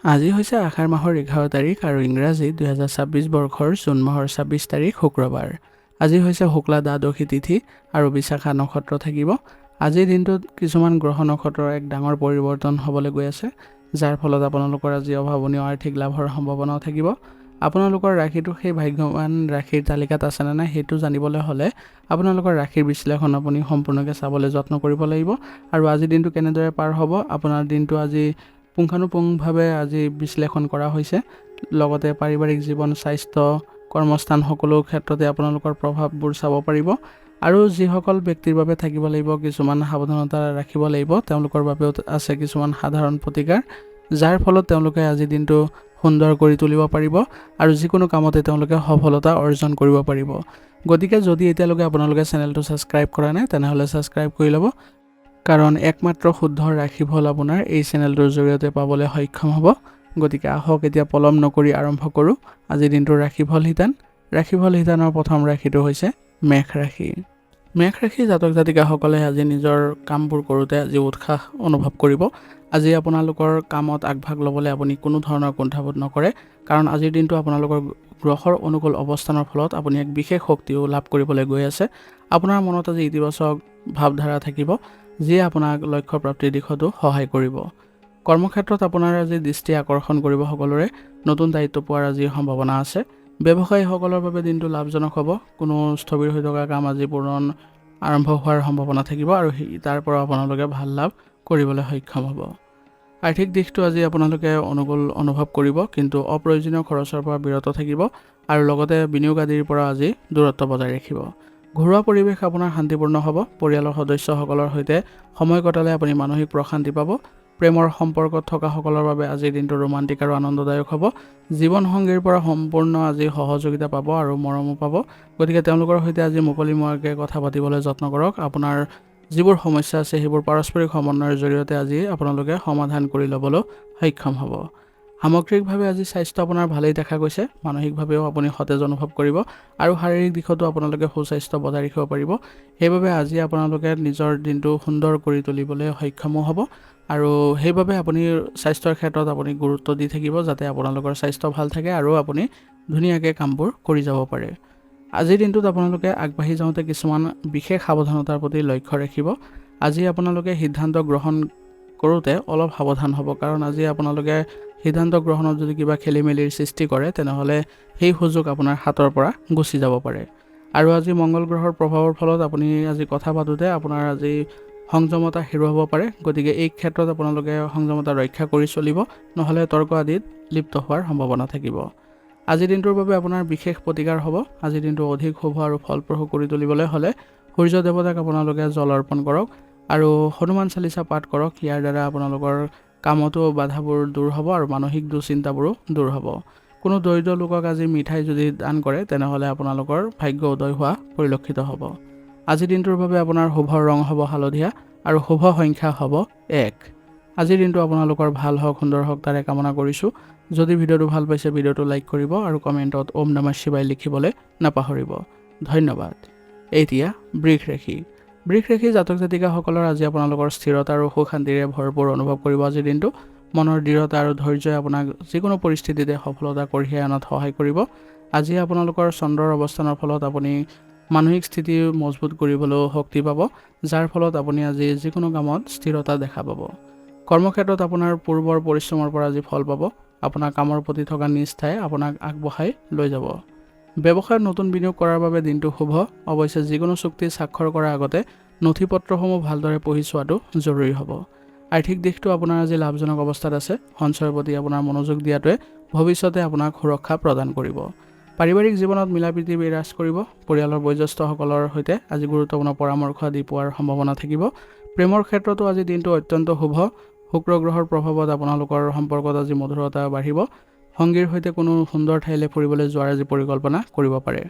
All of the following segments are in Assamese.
আজি হৈছে আষাৰ মাহৰ 11 তাৰিখ আৰু ইংৰাজী 2026 বৰ্ষৰ জুন মাহৰ 26 তাৰিখ শুক্ৰবাৰ। আজি হৈছে শুক্লা দ্বাদশী তিথি আৰু বিশাখা নক্ষত্ৰ থাকিব। আজিৰ দিনটোত কিছুমান গ্ৰহ নক্ষত্ৰৰ এক ডাঙৰ পৰিৱৰ্তন হ'বলৈ গৈ আছে, যাৰ ফলত আপোনালোকৰ আজি অভাৱনীয় আৰ্থিক লাভৰ সম্ভাৱনাও থাকিব। আপোনালোকৰ ৰাশিটো সেই ভাগ্যৱান ৰাশিৰ তালিকাত আছে নে নাই সেইটো জানিবলৈ হ'লে আপোনালোকৰ ৰাশিৰ বিশ্লেষণ আপুনি সম্পূৰ্ণকৈ চাবলৈ যত্ন কৰিব লাগিব। আৰু আজিৰ দিনটো কেনেদৰে পাৰ হ'ব, আপোনাৰ দিনটো আজি পুংখানুপুংখভাৱে আজি বিশ্লেষণ কৰা হৈছে। লগতে পাৰিবাৰিক জীৱন, স্বাস্থ্য, কৰ্মস্থান সকলো ক্ষেত্ৰতে আপোনালোকৰ প্ৰভাৱবোৰ চাব পাৰিব। আৰু যিসকল ব্যক্তিৰ বাবে থাকিব লাগিব কিছুমান সাৱধানতা ৰাখিব লাগিব, তেওঁলোকৰ বাবেও আছে কিছুমান সাধাৰণ প্ৰতিকাৰ, যাৰ ফলত তেওঁলোকে আজিৰ দিনটো সুন্দৰ কৰি তুলিব পাৰিব আৰু যিকোনো কামতে তেওঁলোকে সফলতা অৰ্জন কৰিব পাৰিব। গতিকে যদি এতিয়ালৈকে আপোনালোকে চেনেলটো ছাবস্ক্ৰাইব কৰা নাই তেনেহ'লে ছাবস্ক্ৰাইব কৰি ল'ব, কাৰণ একমাত্ৰ শুদ্ধ ৰাশিফল আপোনাৰ এই চেনেলটোৰ জৰিয়তে পাবলৈ সক্ষম হ'ব। গতিকে আহক এতিয়া পলম নকৰি আৰম্ভ কৰোঁ আজিৰ দিনটোৰ ৰাশিফল শিতান। ৰাশিফল শিতানৰ প্ৰথম ৰাশিটো হৈছে মেষ ৰাশি। মেষ ৰাশি জাতক জাতিকাসকলে আজি নিজৰ কামবোৰ কৰোঁতে আজি উৎসাহ অনুভৱ কৰিব। আজি আপোনালোকৰ কামত আগভাগ ল'বলৈ আপুনি কোনো ধৰণৰ কুণ্ঠাবোধ নকৰে, কাৰণ আজিৰ দিনটো আপোনালোকৰ গ্ৰহৰ অনুকূল অৱস্থানৰ ফলত আপুনি এক বিশেষ শক্তিও লাভ কৰিবলৈ গৈ আছে। আপোনাৰ মনত আজি ইতিবাচক ভাৱধাৰা থাকিব, যিয়ে আপোনাক লক্ষ্য প্ৰাপ্তিৰ দিশতো সহায় কৰিব। কৰ্মক্ষেত্ৰত আপোনাৰ আজি দৃষ্টি আকৰ্ষণ কৰিব সকলোৰে, নতুন দায়িত্ব পোৱাৰ আজি সম্ভাৱনা আছে। ব্যৱসায়ীসকলৰ বাবে দিনটো লাভজনক হ'ব। কোনো স্থবিৰ হৈ থকা কাম আজি পূৰণ আৰম্ভ হোৱাৰ সম্ভাৱনা থাকিব আৰু তাৰ পৰা আপোনালোকে ভাল লাভ কৰিবলৈ সক্ষম হ'ব। আৰ্থিক দিশটো আজি আপোনালোকে অনুকূল অনুভৱ কৰিব, কিন্তু অপ্ৰয়োজনীয় খৰচৰ পৰা বিৰত থাকিব আৰু লগতে বিনিয়োগ আদিৰ পৰা আজি দূৰত্ব বজাই ৰাখিব। ঘৰুৱা পৰিৱেশ আপোনাৰ শান্তিপূৰ্ণ হ'ব। পৰিয়ালৰ সদস্যসকলৰ সৈতে সময় কটালে আপুনি মানসিক প্ৰশান্তি পাব। প্ৰেমৰ সম্পৰ্কত থকাসকলৰ বাবে আজিৰ দিনটো ৰোমান্টিক আৰু আনন্দদায়ক হ'ব। জীৱনসংগীৰ পৰা সম্পূৰ্ণ আজি সহযোগিতা পাব আৰু মৰমো পাব। গতিকে তেওঁলোকৰ সৈতে আজি মুকলিমুৱাকৈ কথা পাতিবলৈ যত্ন কৰক। আপোনাৰ যিবোৰ সমস্যা আছে সেইবোৰ পাৰস্পৰিক সমন্বয়ৰ জৰিয়তে আজি আপোনালোকে সমাধান কৰি ল'বলৈ সক্ষম হ'ব। সামগ্ৰিকভাৱে আজি স্বাস্থ্য আপোনাৰ ভালেই দেখা গৈছে। মানসিকভাৱেও আপুনি সতেজ অনুভৱ কৰিব আৰু শাৰীৰিক দিশতো আপোনালোকে সুস্বাস্থ্য বজাই ৰাখিব পাৰিব। সেইবাবে আজি আপোনালোকে নিজৰ দিনটো সুন্দৰ কৰি তুলিবলৈ সক্ষমো হ'ব আৰু সেইবাবে আপুনি স্বাস্থ্যৰ ক্ষেত্ৰত আপুনি গুৰুত্ব দি থাকিব, যাতে আপোনালোকৰ স্বাস্থ্য ভাল থাকে আৰু আপুনি ধুনীয়াকৈ কামবোৰ কৰি যাব পাৰে। আজিৰ দিনটোত আপোনালোকে আগবাঢ়ি যাওঁতে কিছুমান বিশেষ সাৱধানতাৰ প্ৰতি লক্ষ্য ৰাখিব। আজি আপোনালোকে সিদ্ধান্ত গ্ৰহণ কৰোঁতে অলপ সাৱধান হ'ব, কাৰণ আজি আপোনালোকে সিদ্ধান্ত গ্ৰহণত যদি কিবা খেলি মেলিৰ সৃষ্টি কৰে তেনেহ'লে সেই সুযোগ আপোনাৰ হাতৰ পৰা গুচি যাব পাৰে। আৰু আজি মংগল গ্ৰহৰ প্ৰভাৱৰ ফলত আপুনি আজি কথা পাতোঁতে আপোনাৰ আজি সংযমতা হেৰুৱাব পাৰে। গতিকে এই ক্ষেত্ৰত আপোনালোকে সংযমতা ৰক্ষা কৰি চলিব, নহ'লে তৰ্ক আদিত লিপ্ত হোৱাৰ সম্ভাৱনা থাকিব। আজিৰ দিনটোৰ বাবে আপোনাৰ বিশেষ প্ৰতিকাৰ হ'ব। আজিৰ দিনটো অধিক শুভ আৰু ফলপ্ৰসূ কৰি তুলিবলৈ হ'লে সূৰ্য দেৱতাক আপোনালোকে জল অৰ্পণ কৰক আৰু হনুমান চালিচা পাঠ কৰক। ইয়াৰ দ্বাৰা আপোনালোকৰ কামতো বাধাবোৰ দূৰ হ'ব আৰু মানসিক দুশ্চিন্তাবোৰো দূৰ হ'ব। কোনো দৰিদ্ৰ লোকক আজি মিঠাই যদি দান কৰে তেনেহ'লে আপোনালোকৰ ভাগ্য উদয় হোৱা পৰিলক্ষিত হ'ব। আজিৰ দিনটোৰ বাবে আপোনাৰ শুভ ৰং হ'ব হালধীয়া আৰু শুভ সংখ্যা হ'ব 1। আজিৰ দিনটো আপোনালোকৰ ভাল হওক, সুন্দৰ হওক তাৰে কামনা কৰিছোঁ। যদি ভিডিঅ'টো ভাল পাইছে ভিডিঅ'টো লাইক কৰিব আৰু কমেণ্টত ওম নমঃ শিৱায় লিখিবলৈ নাপাহৰিব। ধন্যবাদ। এতিয়া বৃষ ৰাশি। বৃষ ৰাশি জাতক জাতিকাসকলৰ আজি আপোনালোকৰ স্থিৰতা আৰু সুখ শান্তিৰে ভৰপূৰ অনুভৱ কৰিব। আজিৰ দিনটো মনৰ দৃঢ়তা আৰু ধৈৰ্যই আপোনাক যিকোনো পৰিস্থিতিতে সফলতা কঢ়িয়াই অনাত সহায় কৰিব। আজি আপোনালোকৰ চন্দ্ৰৰ অৱস্থানৰ ফলত আপুনি মানসিক স্থিতি মজবুত কৰিবলৈও শক্তি পাব, যাৰ ফলত আপুনি আজি যিকোনো কামত স্থিৰতা দেখা পাব। কৰ্মক্ষেত্ৰত আপোনাৰ পূৰ্বৰ পৰিশ্ৰমৰ পৰা আজি ফল পাব। আপোনাৰ কামৰ প্ৰতি থকা নিষ্ঠাই আপোনাক আগবঢ়াই লৈ যাব। ব্যৱসায়ত নতুন বিনিয়োগ কৰাৰ বাবে দিনটো শুভ। অৱশ্যে যিকোনো চুক্তি স্বাক্ষৰ কৰাৰ আগতে নথি পত্ৰসমূহ ভালদৰে পঢ়ি চোৱাটো জৰুৰী হ'ব। আৰ্থিক দিশটো আপোনাৰ আজি লাভজনক অৱস্থাত আছে। সঞ্চয়ৰ প্ৰতি আপোনাৰ মনোযোগ দিয়াটোৱে ভৱিষ্যতে আপোনাক সুৰক্ষা প্ৰদান কৰিব। পাৰিবাৰিক জীৱনত মিলাপ্ৰীতি বিৰাজ কৰিব। পৰিয়ালৰ বয়োজ্যেষ্ঠসকলৰ সৈতে আজি গুৰুত্বপূৰ্ণ পৰামৰ্শ আদি পোৱাৰ সম্ভাৱনা থাকিব। প্ৰেমৰ ক্ষেত্ৰতো আজি দিনটো অত্যন্ত শুভ। শুক্ৰ গ্ৰহৰ প্ৰভাৱত আপোনালোকৰ সম্পৰ্কত আজি মধুৰতা বাঢ়িব। সংগীৰ সৈতে কোনো সুন্দৰ ঠাইলৈ ফুৰিবলৈ যোৱাৰ আজি পৰিকল্পনা কৰিব পাৰে।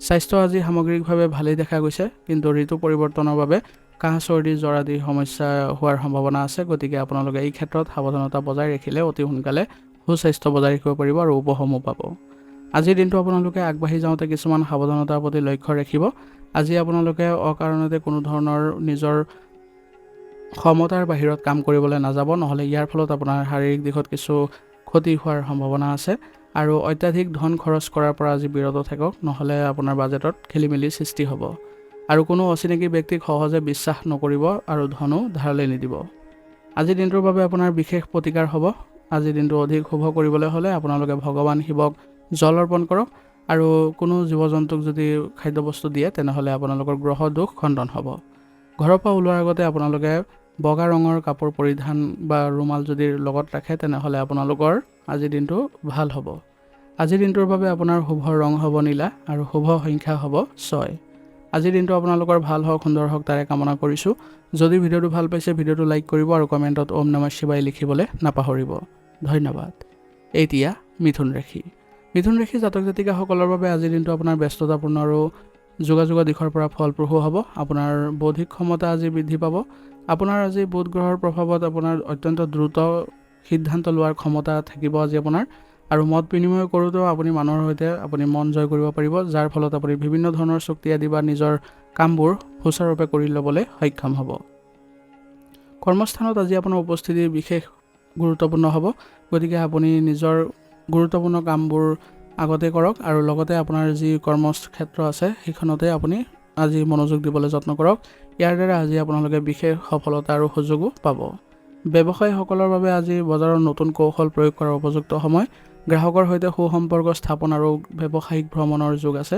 স্বাস্থ্য আজি সামগ্ৰিকভাৱে ভালেই দেখা গৈছে, কিন্তু ঋতু পৰিৱৰ্তনৰ বাবে কাহ, চৰ্দি, জ্বৰ আদি সমস্যা হোৱাৰ সম্ভাৱনা আছে। গতিকে আপোনালোকে এই ক্ষেত্ৰত সাৱধানতা বজাই ৰাখিলে অতি সোনকালে সুস্বাস্থ্য বজাই ৰাখিব পাৰিব আৰু উপশমো পাব। আজিৰ দিনটো আপোনালোকে আগবাঢ়ি যাওঁতে কিছুমান সাৱধানতাৰ প্ৰতি লক্ষ্য ৰাখিব। আজি আপোনালোকে অকাৰণতে কোনো ধৰণৰ নিজৰ ক্ষমতাৰ বাহিৰত কাম কৰিবলৈ নাযাব, নহ'লে ইয়াৰ ফলত আপোনাৰ শাৰীৰিক দিশত কিছু ক্ষতি হোৱাৰ সম্ভাৱনা আছে আৰু অত্যাধিক ধন খৰচ কৰাৰ পৰা আজি বিৰত থাকক, নহ'লে আপোনাৰ বাজেটত খেলিমেলিৰ সৃষ্টি হ'ব। আৰু কোনো অচিনাকি ব্যক্তিক সহজে বিশ্বাস নকৰিব আৰু ধনো ধাৰলৈ নিদিব। আজিৰ দিনটোৰ বাবে আপোনাৰ বিশেষ প্ৰতিকাৰ হ'ব। আজিৰ দিনটো অধিক শুভ কৰিবলৈ হ'লে আপোনালোকে ভগৱান শিৱক জল অৰ্পণ কৰক আৰু কোনো জীৱ জন্তুক যদি খাদ্যবস্তু দিয়ে তেনেহ'লে আপোনালোকৰ গ্ৰহ দোষ খণ্ডন হ'ব। ঘৰৰ পৰা ওলোৱাৰ আগতে আপোনালোকে বগা ৰঙৰ কাপোৰ পৰিধান বা ৰুমাল যদি লগত ৰাখে তেনেহ'লে আপোনালোকৰ আজিৰ দিনটো ভাল হ'ব। আজিৰ দিনটোৰ বাবে আপোনাৰ শুভ ৰং হ'ব নীলা আৰু শুভ সংখ্যা হ'ব 6। আজিৰ দিনটো আপোনালোকৰ ভাল হওক, সুন্দৰ হওক তাৰে কামনা কৰিছোঁ। যদি ভিডিঅ'টো ভাল পাইছে ভিডিঅ'টো লাইক কৰিব আৰু কমেণ্টত ওম নমঃ শিৱায় লিখিবলৈ নাপাহৰিব। ধন্যবাদ। এতিয়া মিথুন ৰাশি। মিথুন ৰাশি জাতক জাতিকাসকলৰ বাবে আজিৰ দিনটো আপোনাৰ ব্যস্ততাপূৰ্ণ আৰু যোগাযোগৰ দিশৰ পৰা ফলপ্ৰসূ হ'ব। আপোনাৰ বৌদ্ধিক ক্ষমতা আজি বৃদ্ধি পাব। আপোনাৰ আজি বুধ গ্ৰহৰ প্ৰভাৱত আপোনাৰ অত্যন্ত দ্ৰুত সিদ্ধান্ত লোৱাৰ ক্ষমতা থাকিব আজি আপোনাৰ। আৰু মত বিনিময় কৰোঁতেও আপুনি মানুহৰ সৈতে আপুনি মন জয় কৰিব পাৰিব, যাৰ ফলত আপুনি বিভিন্ন ধৰণৰ চুক্তি আদি বা নিজৰ কামবোৰ সুচাৰুৰূপে কৰি ল'বলৈ সক্ষম হ'ব। কৰ্মস্থানত আজি আপোনাৰ উপস্থিতি বিশেষ গুৰুত্বপূৰ্ণ হ'ব, গতিকে আপুনি নিজৰ গুৰুত্বপূৰ্ণ কামবোৰ আগতে কৰক আৰু লগতে আপোনাৰ যি কৰ্মক্ষেত্ৰ আছে সেইখনতে আপুনি আজি মনোযোগ দিবলৈ যত্ন কৰক। ইয়াৰ দ্বাৰা আজি আপোনালোকে বিশেষ সফলতা আৰু সুযোগো পাব। ব্যৱসায়ীসকলৰ বাবে আজি বজাৰৰ নতুন কৌশল প্ৰয়োগ কৰাৰ উপযুক্ত সময়। গ্ৰাহকৰ সৈতে সুসম্পৰ্ক স্থাপন আৰু ব্যৱসায়িক ভ্ৰমণৰ যোগ আছে।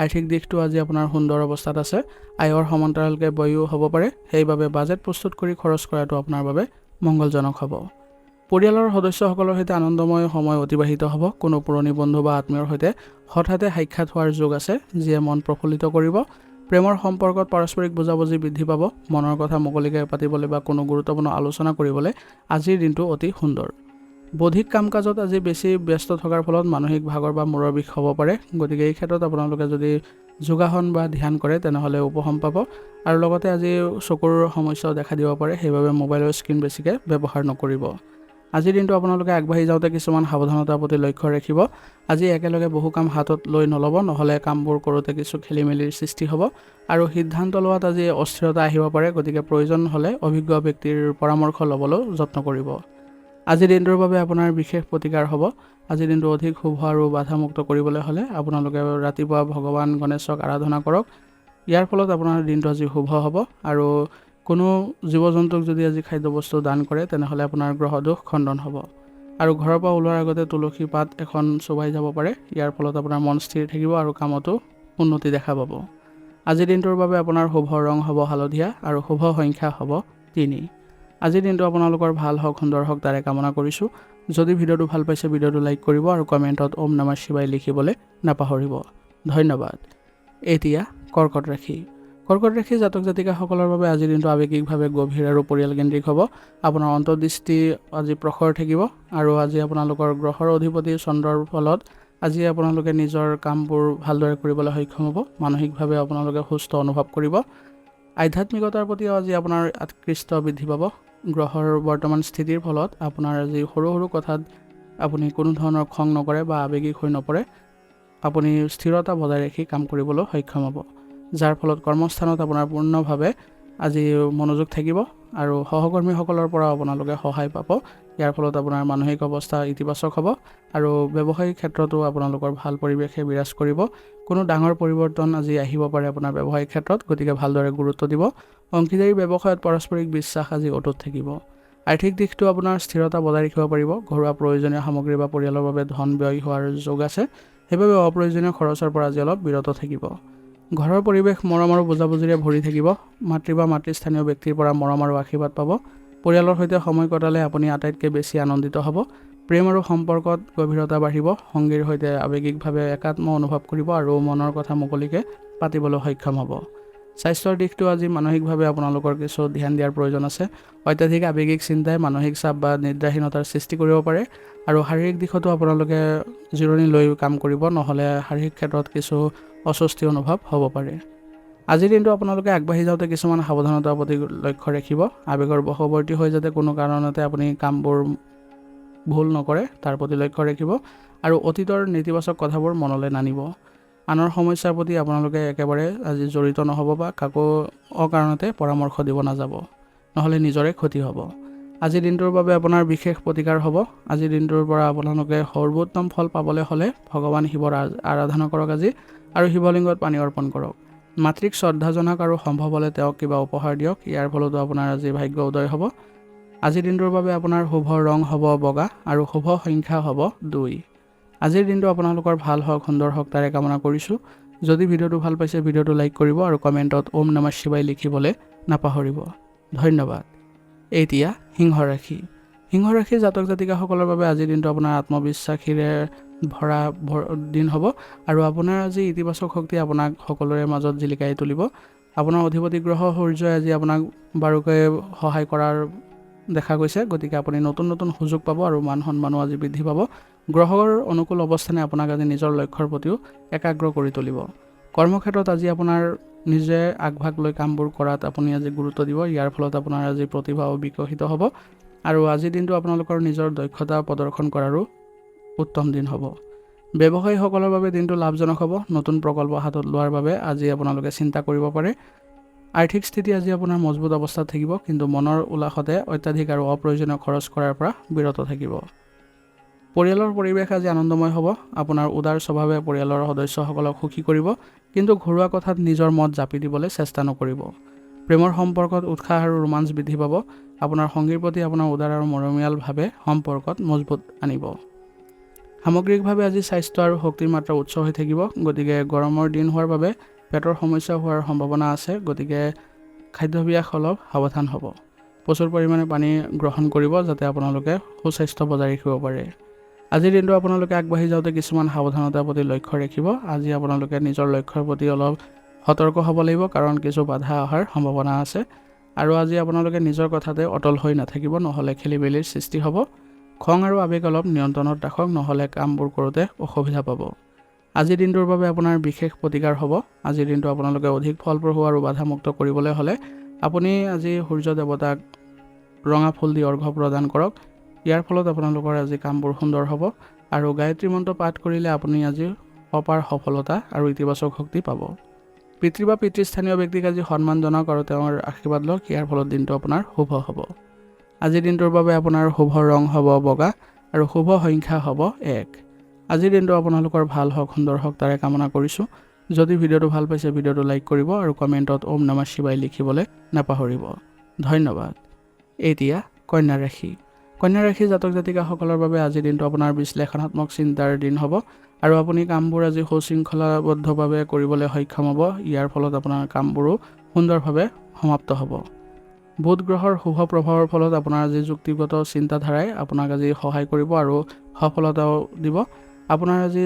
আৰ্থিক দিশটো আজি আপোনাৰ সুন্দৰ অৱস্থাত আছে। আয়ৰ সমান্তৰালকৈ ব্যয়ো হ'ব পাৰে, সেইবাবে বাজেট প্ৰস্তুত কৰি খৰচ কৰাটো আপোনাৰ বাবে মংগলজনক হ'ব। পৰিয়ালৰ সদস্যসকলৰ সৈতে আনন্দময় সময় অতিবাহিত হ'ব। কোনো পুৰণি বন্ধু বা আত্মীয়ৰ সৈতে হঠাতে সাক্ষাৎ হোৱাৰ যোগ আছে, যিয়ে মন প্ৰফুল্লিত কৰিব। প্ৰেমৰ সম্পৰ্কত পাৰস্পৰিক বুজাবুজি বৃদ্ধি পাব। মনৰ কথা মুকলিকৈ পাতিবলৈ বা কোনো গুৰুত্বপূৰ্ণ আলোচনা কৰিবলৈ আজিৰ দিনটো অতি সুন্দৰ। বৌদ্ধিক কাম কাজত আজি বেছি ব্যস্ত থকাৰ ফলত মানসিক ভাগৰ বা মূৰৰ বিষ হ'ব পাৰে, গতিকে এই ক্ষেত্ৰত আপোনালোকে যদি যোগাসন বা ধ্যান কৰে তেনেহ'লে উপশম পাব। আৰু লগতে আজি চকুৰ সমস্যাও দেখা দিব পাৰে, সেইবাবে মোবাইলৰ স্ক্ৰীণ বেছিকৈ ব্যৱহাৰ নকৰিব। আজিৰ দিনটো আপোনালোকে আগবাঢ়ি যাওঁতে কিছুমান সাৱধানতাৰ প্ৰতি লক্ষ্য ৰাখিব। আজি একেলগে বহু কাম হাতত লৈ নল'ব, নহ'লে কামবোৰ কৰোঁতে কিছু খেলিমেলিৰ সৃষ্টি হ'ব আৰু সিদ্ধান্ত লোৱাত আজি অস্থিৰতা আহিব পাৰে, গতিকে প্ৰয়োজন হ'লে অভিজ্ঞ ব্যক্তিৰ পৰামৰ্শ ল'বলৈও যত্ন কৰিব। আজিৰ দিনটোৰ বাবে আপোনাৰ বিশেষ প্ৰতিকাৰ হ'ব। আজিৰ দিনটো অধিক শুভ আৰু বাধামুক্ত কৰিবলৈ হ'লে আপোনালোকে ৰাতিপুৱা ভগৱান গণেশক আৰাধনা কৰক। ইয়াৰ ফলত আপোনাৰ দিনটো আজি শুভ হ'ব আৰু কোনো জীৱ জন্তুক যদি আজি খাদ্যবস্তু দান কৰে তেনেহ'লে আপোনাৰ গ্ৰহ দোষ খণ্ডন হ'ব। আৰু ঘৰৰ পৰা ওলোৱাৰ আগতে তুলসী পাত এখন চোবাই যাব পাৰে, ইয়াৰ ফলত আপোনাৰ মন স্থিৰ থাকিব আৰু কামতো উন্নতি দেখা পাব। আজিৰ দিনটোৰ বাবে আপোনাৰ শুভ ৰং হ'ব হালধীয়া আৰু শুভ সংখ্যা হ'ব 3। আজিৰ দিনটো আপোনালোকৰ ভাল হওক, সুন্দৰ হওক তাৰে কামনা কৰিছোঁ। যদি ভিডিঅ'টো ভাল পাইছে ভিডিঅ'টো লাইক কৰিব আৰু কমেণ্টত ওম নমঃ শিৱায় লিখিবলৈ নাপাহৰিব। ধন্যবাদ। এতিয়া কৰ্কট ৰাশি। কৰ্কট ৰাশি জাতক জাতিকাসকলৰ বাবে আজিৰ দিনটো আৱেগিকভাৱে গভীৰ আৰু পৰিয়ালকেন্দ্ৰিক হ'ব। আপোনাৰ অন্তৰ্দৃষ্টি আজি প্ৰখৰ থাকিব আৰু আজি আপোনালোকৰ গ্ৰহৰ অধিপতি চন্দ্ৰৰ ফলত আজি আপোনালোকে নিজৰ কামবোৰ ভালদৰে কৰিবলৈ সক্ষম হ'ব। মানসিকভাৱে আপোনালোকে সুস্থ অনুভৱ কৰিব। আধ্যাত্মিকতাৰ প্ৰতিও আজি আপোনাৰ আকৃষ্ট বৃদ্ধি পাব। গ্ৰহৰ বৰ্তমান স্থিতিৰ ফলত আপোনাৰ আজি সৰু সৰু কথাত আপুনি কোনো ধৰণৰ খং নকৰে বা আৱেগিক হৈ নপৰে। আপুনি স্থিৰতা বজাই ৰাখি কাম কৰিবলৈ সক্ষম হ'ব, যাৰ ফলত কৰ্মস্থানত আপোনাৰ পূৰ্ণভাৱে আজি মনোযোগ থাকিব আৰু সহকৰ্মীসকলৰ পৰা আপোনালোকে সহায় পাব। ইয়াৰ ফলত আপোনাৰ মানসিক অৱস্থা ইতিবাচক হ'ব আৰু ব্যৱসায়িক ক্ষেত্ৰতো আপোনালোকৰ ভাল পৰিৱেশে বিৰাজ কৰিব। কোনো ডাঙৰ পৰিৱৰ্তন আজি আহিব পাৰে আপোনাৰ ব্যৱসায়িক ক্ষেত্ৰত, গতিকে ভালদৰে গুৰুত্ব দিব। অংশীদাৰী ব্যৱসায়ত পাৰস্পৰিক বিশ্বাস আজি অটুট থাকিব। আৰ্থিক দিশটো আপোনাৰ স্থিৰতা বজাই ৰাখিব পাৰিব। ঘৰুৱা প্ৰয়োজনীয় সামগ্ৰী বা পৰিয়ালৰ বাবে ধন ব্যয় হোৱাৰ যোগ আছে, সেইবাবে অপ্ৰয়োজনীয় খৰচৰ পৰা আজি অলপ বিৰত থাকিব। ঘৰৰ পৰিৱেশ মৰম আৰু বুজাবুজিৰে ভৰি থাকিব। মাতৃ বা মাতৃস্থানীয় ব্যক্তিৰ পৰা মৰম আৰু আশীৰ্বাদ পাব। পৰিয়ালৰ সৈতে সময় কটালে আপুনি আটাইতকৈ বেছি আনন্দিত হ'ব। প্ৰেম আৰু সম্পৰ্কত গভীৰতা বাঢ়িব। সংগীৰ সৈতে আৱেগিকভাৱে একাত্ম অনুভৱ কৰিব আৰু মনৰ কথা মুকলিকৈ পাতিবলৈ সক্ষম হ'ব। স্বাস্থ্যৰ দিশটো আজি মানসিকভাৱে আপোনালোকৰ কিছু ধ্যান দিয়াৰ প্ৰয়োজন আছে। অত্যাধিক আৱেগিক চিন্তাই মানসিক চাপ বা নিদ্ৰাহীনতাৰ সৃষ্টি কৰিব পাৰে আৰু শাৰীৰিক দিশতো আপোনালোকে জিৰণি লৈ কাম কৰিব, নহ'লে শাৰীৰিক ক্ষেত্ৰত কিছু অস্বস্তি অনুভৱ হ'ব পাৰে। আজিৰ দিনটো আপোনালোকে আগবাঢ়ি যাওঁতে কিছুমান সাৱধানতাৰ প্ৰতি লক্ষ্য ৰাখিব। আৱেগৰ বশৱৰ্তী হৈ যাতে কোনো কাৰণতে আপুনি কামবোৰ ভুল নকৰে তাৰ প্ৰতি লক্ষ্য ৰাখিব আৰু অতীতৰ নেতিবাচক কথাবোৰ মনলৈ নানিব। আনৰ সমস্যাৰ প্ৰতি আপোনালোকে একেবাৰে আজি জড়িত নহ'ব বা কাকো অকাৰণতে পৰামৰ্শ দিব নাযাব, নহ'লে নিজৰে ক্ষতি হ'ব। আজিৰ দিনটোৰ বাবে আপোনাৰ বিশেষ প্ৰতিকাৰ হ'ব। আজিৰ দিনটোৰ পৰা আপোনালোকে সৰ্বোত্তম ফল পাবলৈ হ'লে ভগৱান শিৱৰ আৰাধনা কৰক আজি, আৰু শিৱলিংগত পানী অৰ্পণ কৰক। মাতৃক শ্ৰদ্ধা জনাওক আৰু সম্ভৱ হ'লে তেওঁক কিবা উপহাৰ দিয়ক। ইয়াৰ ফলতো আপোনাৰ আজি ভাগ্য উদয় হ'ব। আজিৰ দিনটোৰ বাবে আপোনাৰ শুভ ৰং হ'ব বগা আৰু শুভ সংখ্যা হ'ব 2। আজিৰ দিনটো আপোনালোকৰ ভাল হওক, সুন্দৰ হওক তাৰে কামনা কৰিছোঁ। যদি ভিডিঅ'টো ভাল পাইছে ভিডিঅ'টো লাইক কৰিব আৰু কমেণ্টত ওম নমঃ শিৱায় লিখিবলৈ নাপাহৰিব। ধন্যবাদ। এতিয়া সিংহ ৰাশি। সিংহ ৰাশিৰ জাতক জাতিকাসকলৰ বাবে আজিৰ দিনটো আপোনাৰ আত্মবিশ্বাসীৰে ভৰা দিন হ'ব, আৰু আপোনাৰ আজি ইতিবাচক শক্তি আপোনাক সকলোৰে মাজত জিলিকাই তুলিব। আপোনাৰ অধিপতি গ্ৰহ সূৰ্যই আজি আপোনাক বাৰুকৈ সহায় কৰাৰ দেখা গৈছে, গতিকে আপুনি নতুন নতুন সুযোগ পাব আৰু মান সন্মানো আজি বৃদ্ধি পাব। গ্ৰহৰ অনুকূল অৱস্থানে আপোনাক আজি নিজৰ লক্ষ্যৰ প্ৰতিও একাগ্ৰ কৰি তুলিব। কৰ্মক্ষেত্ৰত আজি আপোনাৰ নিজে আগভাগ লৈ কামবোৰ কৰাত আপুনি আজি গুৰুত্ব দিব। ইয়াৰ ফলত আপোনাৰ আজি প্ৰতিভাও বিকশিত হ'ব, আৰু আজিৰ দিনটো আপোনালোকৰ নিজৰ দক্ষতা প্ৰদৰ্শন কৰাৰো উত্তম দিন হ'ব। ব্যৱসায়ীসকলৰ বাবে দিনটো লাভজনক হ'ব। নতুন প্ৰকল্প হাতত লোৱাৰ বাবে আজি আপোনালোকে চিন্তা কৰিব পাৰে। আৰ্থিক স্থিতি আজি আপোনাৰ মজবুত অৱস্থাত থাকিব, কিন্তু মনৰ উল্লাসতে অত্যাধিক আৰু অপ্ৰয়োজনীয় খৰচ কৰাৰ পৰা বিৰত থাকিব। পৰিয়ালৰ পৰিৱেশ আজি আনন্দময় হ'ব। আপোনাৰ উদাৰ স্বভাৱে পৰিয়ালৰ সদস্যসকলক সুখী কৰিব, কিন্তু ঘৰুৱা কথাত নিজৰ মত জাপি দিবলৈ চেষ্টা নকৰিব। প্ৰেমৰ সম্পৰ্কত উৎসাহ আৰু ৰোমাঞ্চ বৃদ্ধি পাব। আপোনাৰ সংগীৰ প্ৰতি আপোনাৰ উদাৰ আৰু মৰমীয়ালভাৱে সম্পৰ্কত মজবুত আনিব। সামগ্ৰিকভাৱে আজি স্বাস্থ্য আৰু শক্তিৰ মাত্ৰা উচ্চ হৈ থাকিব, গতিকে গৰমৰ দিন হোৱাৰ বাবে পেটৰ সমস্যা হোৱাৰ সম্ভাৱনা আছে, গতিকে খাদ্যাভ্যাস অলপ সাৱধান হ'ব। প্ৰচুৰ পৰিমাণে পানী গ্ৰহণ কৰিব, যাতে আপোনালোকে সুস্বাস্থ্য বজাই ৰাখিব পাৰে। আজিৰ দিনটো আপোনালোকে আগবাঢ়ি যাওঁতে কিছুমান সাৱধানতাৰ প্ৰতি লক্ষ্য ৰাখিব। আজি আপোনালোকে নিজৰ লক্ষ্যৰ প্ৰতি অলপ সতৰ্ক হ'ব লাগিব, কাৰণ কিছু বাধা অহাৰ সম্ভাৱনা আছে, আৰু আজি আপোনালোকে নিজৰ কথাতে অটল হৈ নাথাকিব, নহ'লে খেলিমেলিৰ সৃষ্টি হ'ব। খং আৰু আৱেগ অলপ নিয়ন্ত্ৰণত ৰাখক, নহ'লে কামবোৰ কৰোঁতে অসুবিধা পাব। আজিৰ দিনটোৰ বাবে আপোনাৰ বিশেষ প্ৰতিকাৰ হ'ব। আজিৰ দিনটো আপোনালোকে অধিক ফলপ্ৰসূ আৰু বাধামুক্ত কৰিবলৈ হ'লে আপুনি আজি সূৰ্য দেৱতাক ৰঙা ফুল দি অৰ্ঘ্য প্ৰদান কৰক। ইয়াৰ ফলত আপোনালোকৰ আজি কামবোৰ সুন্দৰ হ'ব, আৰু গায়ত্ৰী মন্ত্ৰ পাঠ কৰিলে আপুনি আজি অপাৰ সফলতা আৰু ইতিবাচক শক্তি পাব। পিতৃ বা পিতৃস্থানীয় ব্যক্তিক আজি সন্মান জনাওক আৰু তেওঁৰ আশীৰ্বাদ লওক। ইয়াৰ ফলত দিনটো আপোনাৰ শুভ হ'ব। আজিৰ দিনটোৰ বাবে আপোনাৰ শুভ ৰং হ'ব বগা আৰু শুভ সংখ্যা হ'ব 1। আজিৰ দিনটো আপোনালোকৰ ভাল হওক, সুন্দৰ হওক তাৰে কামনা কৰিছোঁ। যদি ভিডিঅ'টো ভাল পাইছে ভিডিঅ'টো লাইক কৰিব আৰু কমেণ্টত ওম নমঃ শিৱায় লিখিবলৈ নাপাহৰিব। ধন্যবাদ। এতিয়া কন্যা ৰাশি। কন্যা ৰাশিৰ জাতক জাতিকাসকলৰ বাবে আজিৰ দিনটো আপোনাৰ বিশ্লেষণাত্মক চিন্তাৰ দিন হ'ব, আৰু আপুনি কামবোৰ আজি সুশৃংখলাবদ্ধভাৱে কৰিবলৈ সক্ষম হ'ব। ইয়াৰ ফলত আপোনাৰ কামবোৰো সুন্দৰভাৱে সমাপ্ত হ'ব। বুধ গ্ৰহৰ শুভ প্ৰভাৱৰ ফলত আপোনাৰ আজি যুক্তিগত চিন্তাধাৰাই আপোনাক আজি সহায় কৰিব আৰু সফলতাও দিব। আপোনাৰ আজি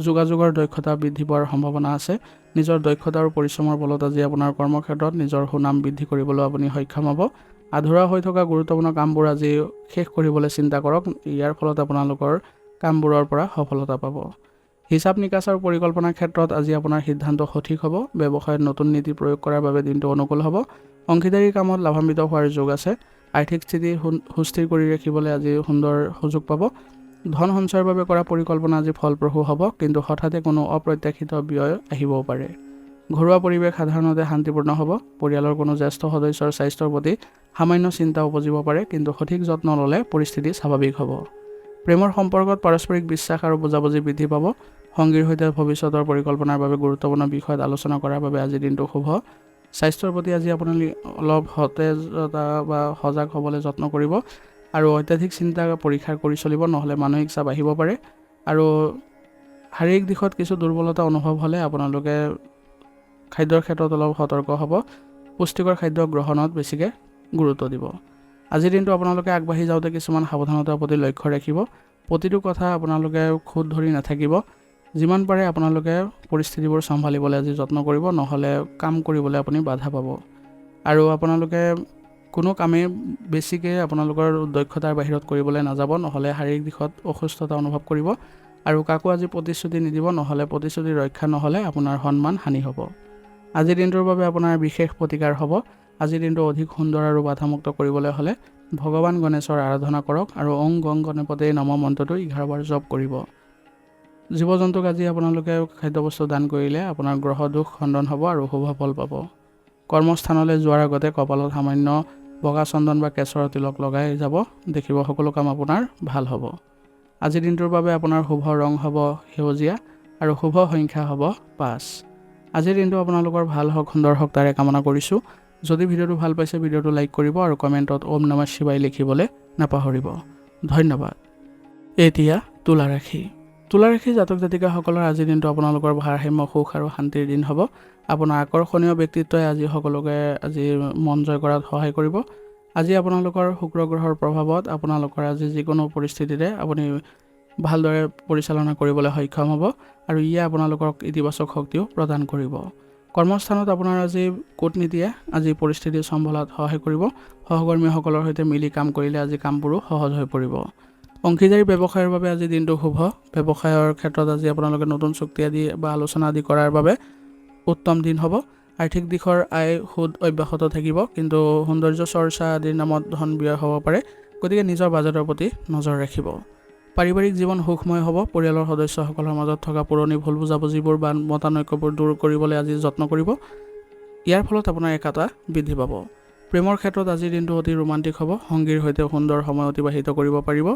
যোগাযোগৰ দক্ষতা বৃদ্ধি পোৱাৰ সম্ভাৱনা আছে। নিজৰ দক্ষতা আৰু পৰিশ্ৰমৰ বলত আজি আপোনাৰ কৰ্মক্ষেত্ৰত নিজৰ সুনাম বৃদ্ধি কৰিবলৈ আপুনি সক্ষম হ'ব। আধৰুৱা হৈ থকা গুৰুত্বপূৰ্ণ কামবোৰ আজি শেষ কৰিবলৈ চিন্তা কৰক। ইয়াৰ ফলত আপোনালোকৰ কামবোৰৰ পৰা সফলতা পাব। হিচাপ নিকাচ আৰু পৰিকল্পনাৰ ক্ষেত্ৰত আজি আপোনাৰ সিদ্ধান্ত সঠিক হ'ব। ব্যৱসায়ত নতুন নীতি প্ৰয়োগ কৰাৰ বাবে দিনটো অনুকূল হ'ব। অংশীদাৰী কামত লাভান্বিত হোৱাৰ যোগ আছে। আৰ্থিক স্থিতি সুস্থিৰ কৰি ৰাখিবলৈ আজি সুন্দৰ সুযোগ পাব। ধন সঞ্চয়ৰ বাবে কৰা পৰিকল্পনা আজি ফলপ্ৰসূ হ'ব, কিন্তু হঠাতে কোনো অপ্ৰত্যাশিত ব্যয় আহিবও পাৰে। ঘৰুৱা পৰিৱেশ সাধাৰণতে শান্তিপূৰ্ণ হ'ব। পৰিয়ালৰ কোনো জ্যেষ্ঠ সদস্যৰ স্বাস্থ্যৰ প্ৰতি সামান্য চিন্তা উপজিব পাৰে, কিন্তু সঠিক যত্ন ল'লে পৰিস্থিতি স্বাভাৱিক হ'ব। প্ৰেমৰ সম্পৰ্কত পাৰস্পৰিক বিশ্বাস আৰু বুজাবুজি বৃদ্ধি পাব। সংগীৰ সৈতে ভৱিষ্যতৰ পৰিকল্পনাৰ বাবে গুৰুত্বপূৰ্ণ বিষয়ত আলোচনা কৰাৰ বাবে আজিৰ দিনটো শুভ। স্বাস্থ্যৰ প্ৰতি আজি আপুনি অলপ সতেজতা বা সজাগ হ'বলৈ যত্ন কৰিব, আৰু অত্যাধিক চিন্তা পৰীক্ষা কৰি চলিব, নহ'লে মানসিক চাপ আহিব পাৰে। আৰু শাৰীৰিক দিশত কিছু দুৰ্বলতা অনুভৱ হ'লে আপোনালোকে খাদ্যৰ ক্ষেত্ৰত অলপ সতৰ্ক হ'ব। পুষ্টিকৰ খাদ্য গ্ৰহণত বেছিকৈ গুৰুত্ব দিব। আজিৰ দিনটো আপোনালোকে আগবাঢ়ি যাওঁতে কিছুমান সাৱধানতাৰ প্ৰতি লক্ষ্য ৰাখিব। প্ৰতিটো কথা আপোনালোকে খুঁত ধৰি নাথাকিব। যিমান পাৰে আপোনালোকে পৰিস্থিতিবোৰ চম্ভালিবলৈ আজি যত্ন কৰিব, নহ'লে কাম কৰিবলৈ আপুনি বাধা পাব। আৰু আপোনালোকে কোনো কামেই বেছিকৈ আপোনালোকৰ দক্ষতাৰ বাহিৰত কৰিবলৈ নাযাব, নহ'লে শাৰীৰিক দিশত অসুস্থতা অনুভৱ কৰিব। আৰু কাকো আজি প্ৰতিশ্ৰুতি নিদিব, নহ'লে প্ৰতিশ্ৰুতি ৰক্ষা নহ'লে আপোনাৰ সন্মান হানি হ'ব। আজিৰ দিনটোৰ বাবে আপোনাৰ বিশেষ প্ৰতিকাৰ হ'ব। আজিৰ দিনটো অধিক সুন্দৰ আৰু বাধামুক্ত কৰিবলৈ হ'লে ভগৱান গণেশৰ আৰাধনা কৰক, আৰু ওং গং গণপতে নমঃ মন্ত্ৰটো 11 বাৰ জপ কৰিব। জীৱ জন্তুক আজি আপোনালোকে খাদ্যবস্তু দান কৰিলে আপোনাৰ গ্ৰহ দোষ খণ্ডন হ'ব আৰু শুভ ফল পাব। কৰ্মস্থানলৈ যোৱাৰ আগতে কপালত সামান্য বগা চন্দন বা কেশৰৰ তিলক লগাই যাব, দেখিব সকলো কাম আপোনাৰ ভাল হ'ব। আজিৰ দিনটোৰ বাবে আপোনাৰ শুভ ৰং হ'ব সেউজীয়া আৰু শুভ সংখ্যা হ'ব 5। আজিৰ দিনটো আপোনালোকৰ ভাল হওক, সুন্দৰ হওক তাৰে কামনা কৰিছোঁ। যদি ভিডিঅ'টো ভাল পাইছে ভিডিঅ'টো লাইক কৰিব আৰু কমেণ্টত ওম নমঃ শিৱায় লিখিবলৈ নাপাহৰিব। ধন্যবাদ। এতিয়া তুলা ৰাশি। তুলা ৰাশি জাতক জাতিকাসকলৰ আজিৰ দিনটো আপোনালোকৰ ভাৰসাম্য সুখ আৰু শান্তিৰ দিন হ'ব। আপোনাৰ আকৰ্ষণীয় ব্যক্তিত্বই আজি সকলোকে মন জয় কৰাত সহায় কৰিব। আজি আপোনালোকৰ শুক্ৰ গ্ৰহৰ প্ৰভাৱত আপোনালোকৰ আজি যিকোনো পৰিস্থিতিতে আপুনি ভালদৰে পৰিচালনা কৰিবলৈ সক্ষম হ'ব আৰু ইয়ে আপোনালোকক ইতিবাচক শক্তিও প্ৰদান কৰিব। কৰ্মস্থানত আপোনাৰ আজি কূটনীতিয়ে আজি পৰিস্থিতি চম্ভালাত সহায় কৰিব। সহকৰ্মীসকলৰ সৈতে মিলি কাম কৰিলে আজি কামবোৰো সহজ হৈ পৰিব। অংশীদাৰী ব্যৱসায়ৰ বাবে আজি দিনটো শুভ। ব্যৱসায়ৰ ক্ষেত্ৰত আজি আপোনালোকে নতুন চুক্তি আদি বা আলোচনা আদি কৰাৰ বাবে উত্তম দিন হ'ব। আৰ্থিক দিশৰ আয় সুদ অব্যাহত থাকিব, কিন্তু সৌন্দৰ্য চৰ্চা আদিৰ নামত ধন ব্যয় হ'ব পাৰে, গতিকে নিজৰ বাজেটৰ প্ৰতি নজৰ ৰাখিব। পাৰিবাৰিক জীৱন সুখময় হ'ব। পৰিয়ালৰ সদস্যসকলৰ মাজত থকা পুৰণি ভুল বুজাবুজিবোৰ বা মতানৈক্যবোৰ দূৰ কৰিবলৈ আজি যত্ন কৰিব। ইয়াৰ ফলত আপোনাৰ একতা বৃদ্ধি পাব। প্ৰেমৰ ক্ষেত্ৰত আজিৰ দিনটো অতি ৰোমান্টিক হ'ব। সংগীৰ সৈতে সুন্দৰ সময় অতিবাহিত কৰিব পাৰিব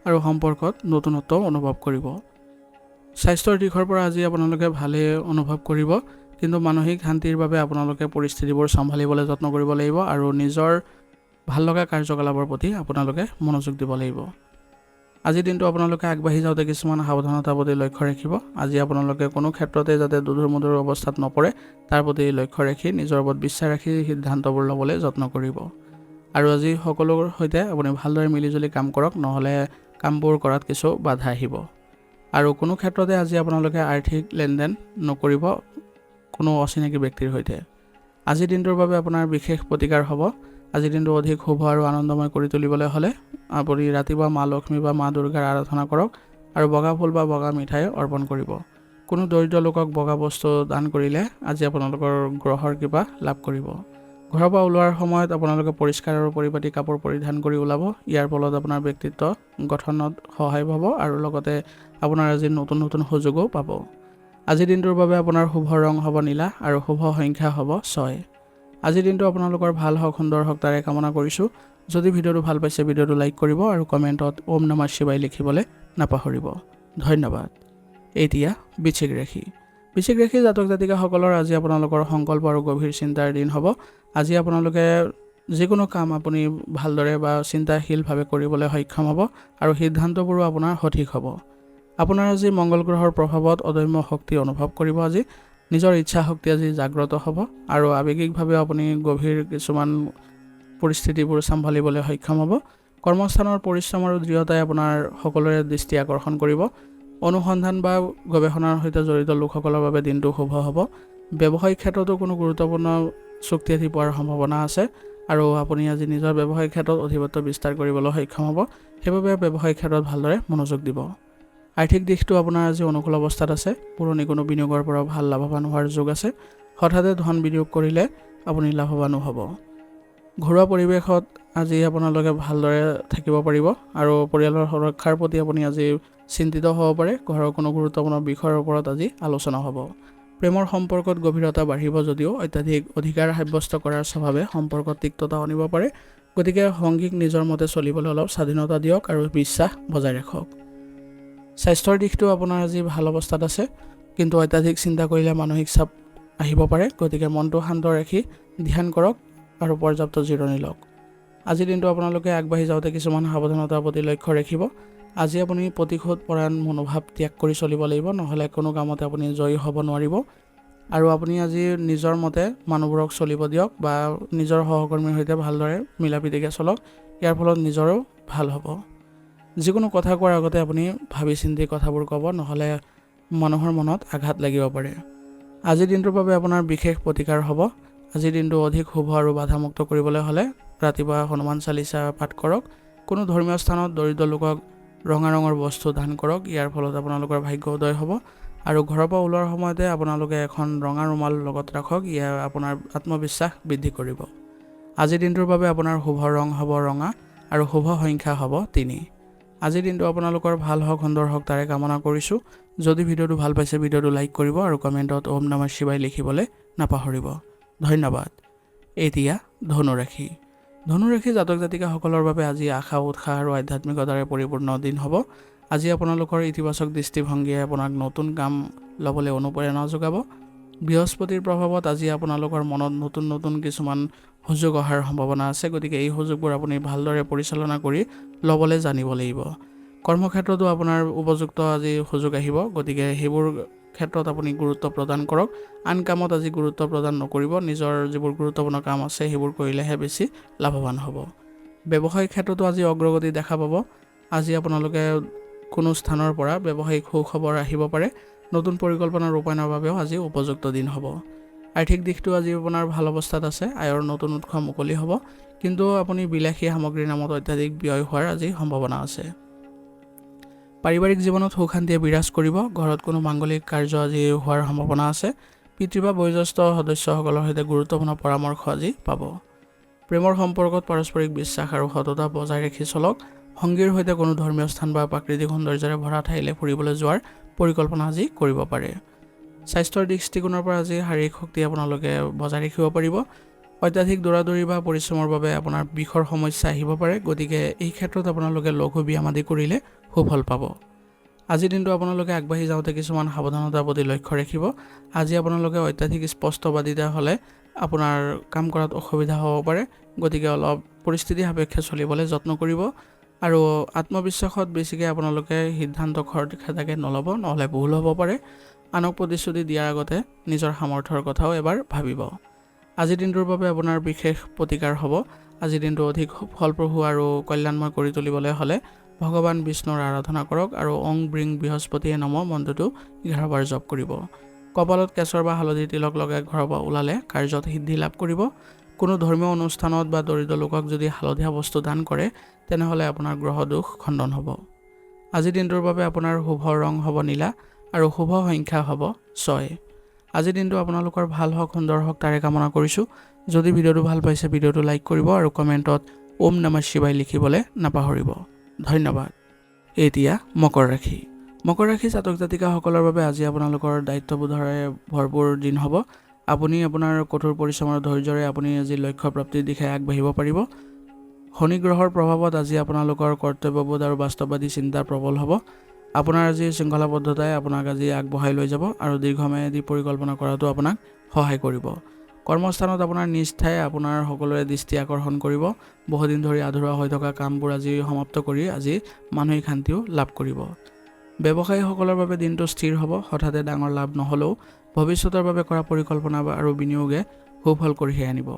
আৰু সম্পৰ্কত নতুনত্ব অনুভৱ কৰিব। স্বাস্থ্যৰ দিশৰ পৰা আজি আপোনালোকে ভালেই অনুভৱ কৰিব, কিন্তু মানসিক শান্তিৰ বাবে আপোনালোকে পৰিস্থিতিবোৰ চম্ভালিবলৈ যত্ন কৰিব লাগিব আৰু নিজৰ ভাল লগা কাৰ্যকলাপৰ প্ৰতি আপোনালোকে মনোযোগ দিব লাগিব। আজিৰ দিনটো আপোনালোকে আগবাঢ়ি যাওঁতে কিছুমান সাৱধানতাৰ প্ৰতি লক্ষ্য ৰাখিব। আজি আপোনালোকে কোনো ক্ষেত্ৰতে যাতে দুধুৰ মুধুৰ অৱস্থাত নপৰে তাৰ প্ৰতি লক্ষ্য ৰাখি নিজৰ ওপৰত বিশ্বাস ৰাখি সিদ্ধান্তবোৰ ল'বলৈ যত্ন কৰিব। আৰু আজি সকলোৰ সৈতে আপুনি ভালদৰে মিলিজুলি কাম কৰক, নহ'লে কামবোৰ কৰাত কিছু বাধা আহিব। আৰু কোনো ক্ষেত্ৰতে আজি আপোনালোকে আৰ্থিক লেনদেন নকৰিব কোনো অচিনাকি ব্যক্তিৰ সৈতে। আজিৰ দিনটোৰ বাবে আপোনাৰ বিশেষ প্ৰতিকাৰ হ'ব। আজিৰ দিনটো অধিক শুভ আৰু আনন্দময় কৰি তুলিবলৈ হ'লে আপুনি ৰাতিপুৱা মা লক্ষ্মী বা মা দুৰ্গাৰ আৰাধনা কৰক আৰু বগা ফুল বা বগা মিঠাই অৰ্পণ কৰিব। কোনো দৰিদ্ৰ লোকক বগা বস্তু দান কৰিলে আজি আপোনালোকৰ গ্ৰহৰ কৃপা লাভ কৰিব। ঘৰৰ পৰা ওলোৱাৰ সময়ত আপোনালোকে পৰিষ্কাৰ আৰু পৰিপাটি কাপোৰ পৰিধান কৰি ওলাব। ইয়াৰ ফলত আপোনাৰ ব্যক্তিত্ব গঠনত সহায় পাব আৰু লগতে আপোনাৰ আজি নতুন নতুন সুযোগো পাব। আজিৰ দিনটোৰ বাবে আপোনাৰ শুভ ৰং হ'ব নীলা আৰু শুভ সংখ্যা হ'ব 6। আজিৰ দিনটো আপোনালোকৰ ভাল হওক, সুন্দৰ হওক তাৰে কামনা কৰিছোঁ। যদি ভিডিঅ'টো ভাল পাইছে ভিডিঅ'টো লাইক কৰিব আৰু কমেণ্টত ওম নমঃ শিৱায় লিখিবলৈ নাপাহৰিব। ধন্যবাদ। এতিয়া বৃশ্চিক ৰাশি। বৃশ্চিক ৰাশি জাতক জাতিকাসকলৰ আজি আপোনালোকৰ সংকল্প আৰু গভীৰ চিন্তাৰ দিন হ'ব। আজি আপোনালোকে যিকোনো কাম আপুনি ভালদৰে বা চিন্তাশীলভাৱে কৰিবলৈ সক্ষম হ'ব আৰু সিদ্ধান্তবোৰো আপোনাৰ সঠিক হ'ব। আপোনাৰ আজি মংগল গ্ৰহৰ প্ৰভাৱত অদম্য শক্তি অনুভৱ কৰিব। আজি নিজৰ ইচ্ছা শক্তি আজি জাগ্ৰত হ'ব আৰু আৱেগিকভাৱে আপুনি গভীৰ কিছুমান পৰিস্থিতিবোৰ চম্ভালিবলৈ সক্ষম হ'ব। কৰ্মস্থানৰ পৰিশ্ৰম আৰু দৃঢ়তাই আপোনাৰ সকলোৰে দৃষ্টি আকৰ্ষণ কৰিব। অনুসন্ধান বা গৱেষণাৰ সৈতে জড়িত লোকসকলৰ বাবে দিনটো শুভ হ'ব। ব্যৱসায়িক ক্ষেত্ৰতো কোনো গুৰুত্বপূৰ্ণ চুক্তি আদি পোৱাৰ সম্ভাৱনা আছে আৰু আপুনি আজি নিজৰ ব্যৱসায়িক ক্ষেত্ৰত অধিপত্য বিস্তাৰ কৰিবলৈ সক্ষম হ'ব। সেইবাবে ব্যৱসায়িক ক্ষেত্ৰত ভালদৰে মনোযোগ দিব। আৰ্থিক দিশটো আপোনাৰ আজি অনুকূল অৱস্থাত আছে। পুৰণি কোনো বিনিয়োগৰ পৰা ভাল লাভৱান হোৱাৰ যোগ আছে। হঠাতে ধন বিনিয়োগ কৰিলে আপুনি লাভৱানো হ'ব। ঘৰুৱা পৰিৱেশত আজি আপোনালোকে ভালদৰে থাকিব পাৰিব আৰু পৰিয়ালৰ সুৰক্ষাৰ প্ৰতি আপুনি আজি চিন্তিত হ'ব পাৰে। ঘৰৰ কোনো গুৰুত্বপূৰ্ণ বিষয়ৰ ওপৰত আজি আলোচনা হ'ব। প্ৰেমৰ সম্পৰ্কত গভীৰতা বাঢ়িব যদিও অত্যাধিক অধিকাৰ সাব্যস্ত কৰাৰ স্বভাৱে সম্পৰ্কত তিক্ততা আনিব পাৰে, গতিকে সংগীক নিজৰ মতে চলিবলৈ অলপ স্বাধীনতা দিয়ক আৰু বিশ্বাস বজাই ৰাখক। স্বাস্থ্যৰ দিশটো আপোনাৰ আজি ভাল অৱস্থাত আছে, কিন্তু অত্যাধিক চিন্তা কৰিলে মানসিক চাপ আহিব পাৰে, গতিকে মনটো শান্ত ৰাখি ধ্যান কৰক আৰু পৰ্যাপ্ত জিৰণি লওক। আজিৰ দিনটো আপোনালোকে আগবাঢ়ি যাওঁতে কিছুমান সাৱধানতাৰ প্ৰতি লক্ষ্য ৰাখিব। আজি আপুনি প্ৰতিশোধ পৰায়ণ মনোভাৱ ত্যাগ কৰি চলিব লাগিব, নহ'লে কোনো কামতে আপুনি জয়ী হ'ব নোৱাৰিব। আৰু আপুনি আজি নিজৰ মতে মানুহবোৰক চলিব দিয়ক বা নিজৰ সহকৰ্মীৰ সৈতে ভালদৰে মিলা প্ৰীতিকৈ চলক। ইয়াৰ ফলত নিজৰো ভাল হ'ব। যিকোনো কথা কোৱাৰ আগতে আপুনি ভাবি চিন্তি কথাবোৰ ক'ব, নহ'লে মানুহৰ মনত আঘাত লাগিব পাৰে। আজিৰ দিনটোৰ বাবে আপোনাৰ বিশেষ প্ৰতিকাৰ হ'ব। আজিৰ দিনটো অধিক শুভ আৰু বাধামুক্ত কৰিবলৈ হ'লে ৰাতিপুৱা হনুমান চালিচা পাঠ কৰক। কোনো ধৰ্মীয় স্থানত দৰিদ্ৰ লোকক ৰঙা ৰঙৰ বস্তু দান কৰক। ইয়াৰ ফলত আপোনালোকৰ ভাগ্য উদয় হ'ব। আৰু ঘৰৰ পৰা ওলোৱাৰ সময়তে আপোনালোকে এখন ৰঙা ৰুমাল লগত ৰাখক। ইয়ে আপোনাৰ আত্মবিশ্বাস বৃদ্ধি কৰিব। আজিৰ দিনটোৰ বাবে আপোনাৰ শুভ ৰং হ'ব ৰঙা আৰু শুভ সংখ্যা হ'ব 3। আজিৰ দিনটো আপোনালোকৰ ভাল হওক, সুন্দৰ হওক তাৰে কামনা কৰিছোঁ। যদি ভিডিঅ'টো ভাল পাইছে ভিডিঅ'টো লাইক কৰিব আৰু কমেণ্টত ওম নমঃ শিৱায় লিখিবলৈ নাপাহৰিব। ধন্যবাদ। এতিয়া ধনু ৰাশি। ধনুৰাশি জাতক জাতিকাসকলৰ বাবে আজি আশা উৎসাহ আৰু আধ্যাত্মিকতাৰে পৰিপূৰ্ণ দিন হ'ব। আজি আপোনালোকৰ ইতিবাচক দৃষ্টিভংগীয়ে আপোনাক নতুন কাম ল'বলৈ অনুপ্ৰেৰণা যোগাব। বৃহস্পতিৰ প্ৰভাৱত আজি আপোনালোকৰ মনত নতুন নতুন কিছুমান সুযোগ অহাৰ সম্ভাৱনা আছে, গতিকে এই সুযোগবোৰ আপুনি ভালদৰে পৰিচালনা কৰি ল'বলৈ জানিব লাগিব। কৰ্মক্ষেত্ৰতো আপোনাৰ উপযুক্ত আজি সুযোগ আহিব, গতিকে সেইবোৰ ক্ষেত্ৰত আপুনি গুৰুত্ব প্ৰদান কৰক। আন কামত আজি গুৰুত্ব প্ৰদান নকৰিব, নিজৰ যিবোৰ গুৰুত্বপূৰ্ণ কাম আছে সেইবোৰ কৰিলেহে বেছি লাভৱান হ'ব। ব্যৱসায়িক ক্ষেত্ৰতো আজি অগ্ৰগতি দেখা পাব। আজি আপোনালোকে কোনো স্থানৰ পৰা ব্যৱসায়িক সুখবৰ আহিব পাৰে। নতুন পৰিকল্পনা ৰূপায়ণৰ বাবেও আজি উপযুক্ত দিন হ'ব। আৰ্থিক দিশটো আজি আপোনাৰ ভাল অৱস্থাত আছে, আয়ৰ নতুন উৎস মুকলি হ'ব, কিন্তু আপুনি বিলাসী সামগ্ৰীৰ নামত অত্যাধিক ব্যয় হোৱাৰ আজি সম্ভাৱনা আছে। পাৰিবাৰিক জীৱনত সুখ শান্তিয়ে বিৰাজ কৰিব। ঘৰত কোনো মাংগলিক কাৰ্য আজি হোৱাৰ সম্ভাৱনা আছে। পিতৃ বা বয়োজ্যেষ্ঠ সদস্যসকলৰ সৈতে গুৰুত্বপূৰ্ণ পৰামৰ্শ আজি পাব। প্ৰেমৰ সম্পৰ্কত পাৰস্পৰিক বিশ্বাস আৰু সততা বজাই ৰাখি চলক। সংগীৰ সৈতে কোনো ধৰ্মীয় স্থান বা প্ৰাকৃতিক সৌন্দৰ্যৰে ভৰা ঠাইলৈ ফুৰিবলৈ যোৱাৰ পৰিকল্পনা আজি কৰিব পাৰে। স্বাস্থ্যৰ দৃষ্টিকোণৰ পৰা আজি শাৰীৰিক শক্তি আপোনালোকে বজাই ৰাখিব পাৰিব। অত্যাধিক দৌৰাদৌৰি বা পৰিশ্ৰমৰ বাবে আপোনাৰ বিষৰ সমস্যা আহিব পাৰে, গতিকে এই ক্ষেত্ৰত আপোনালোকে লঘু ব্যায়াম আদি কৰিলে সুফল পাব। আজিৰ দিনটো আপোনালোকে আগবাঢ়ি যাওঁতে কিছুমান সাৱধানতাৰ প্ৰতি লক্ষ্য ৰাখিব। আজি আপোনালোকে অত্যাধিক স্পষ্টবাদিতা হ'লে আপোনাৰ কাম কৰাত অসুবিধা হ'ব পাৰে, গতিকে অলপ পৰিস্থিতি সাপেক্ষে চলিবলৈ যত্ন কৰিব আৰু আত্মবিশ্বাসত বেছিকৈ আপোনালোকে সিদ্ধান্ত খৰখেদাকৈ নল'ব, নহ'লে ভুল হ'ব পাৰে। আনক প্ৰতিশ্ৰুতি দিয়াৰ আগতে নিজৰ সামৰ্থ্যৰ কথাও এবাৰ ভাবিব। আজিৰ দিনটোৰ বাবে আপোনাৰ বিশেষ প্ৰতিকাৰ হ'ব। আজিৰ দিনটো অধিক ফলপ্ৰসূ আৰু কল্যাণময় কৰি তুলিবলৈ হ'লে ভগৱান বিষ্ণুৰ আৰাধনা কৰক আৰু ওং ব্ৰিং বৃহস্পতিয়ে নমঃ মন্ত্ৰটো 11 বাৰ জপ কৰিব। কপালত কেশৰ বা হালধিৰ তিলক লগাই ঘৰৰ পৰা ওলালে কাৰ্যত সিদ্ধি লাভ কৰিব। কোনো ধৰ্মীয় অনুষ্ঠানত বা দৰিদ্ৰ লোকক যদি হালধীয়া বস্তু দান কৰে, তেনেহ'লে আপোনাৰ গ্ৰহ দোষ খণ্ডন হ'ব। আজিৰ দিনটোৰ বাবে আপোনাৰ শুভ ৰং হ'ব নীলা আৰু শুভ সংখ্যা হ'ব 6। আজিৰ দিনটো আপোনালোকৰ ভাল হওক, সুন্দৰ হওক তাৰে কামনা কৰিছোঁ। যদি ভিডিঅ'টো ভাল পাইছে ভিডিঅ'টো লাইক কৰিব আৰু কমেণ্টত ওম নমঃ শিৱায় লিখিবলৈ নাপাহৰিব। ধন্যবাদ। এতিয়া মকৰ ৰাশি। মকৰ ৰাশি জাতক জাতিকাসকলৰ বাবে আজি আপোনালোকৰ দায়িত্ববোধৰে ভৰপূৰ দিন হ'ব। আপুনি আপোনাৰ কঠোৰ পৰিশ্ৰমৰ ধৈৰ্যৰে আপুনি আজি লক্ষ্য প্ৰাপ্তিৰ দিশে আগবাঢ়িব পাৰিব। শনি গ্ৰহৰ প্ৰভাৱত আজি আপোনালোকৰ কৰ্তব্যবোধ আৰু বাস্তৱবাদী চিন্তা প্ৰবল হ'ব। আপোনাৰ আজি শৃংখলাবদ্ধতাই আপোনাক আজি আগবঢ়াই লৈ যাব আৰু দীৰ্ঘম্যাদী পৰিকল্পনা কৰাটো আপোনাক সহায় কৰিব। কৰ্মস্থানত আপোনাৰ নিষ্ঠাই আপোনাৰ সকলোৰে দৃষ্টি আকৰ্ষণ কৰিব। বহুদিন ধৰি আধৰুৱা হৈ থকা কামবোৰ আজি সমাপ্ত কৰি আজি মানসিক শান্তিও লাভ কৰিব। ব্যৱসায়ীসকলৰ বাবে দিনটো স্থিৰ হ'ব। হঠাতে ডাঙৰ লাভ নহ'লেও ভৱিষ্যতৰ বাবে কৰা পৰিকল্পনা আৰু বিনিয়োগে সুফল কঢ়িয়াই আনিব।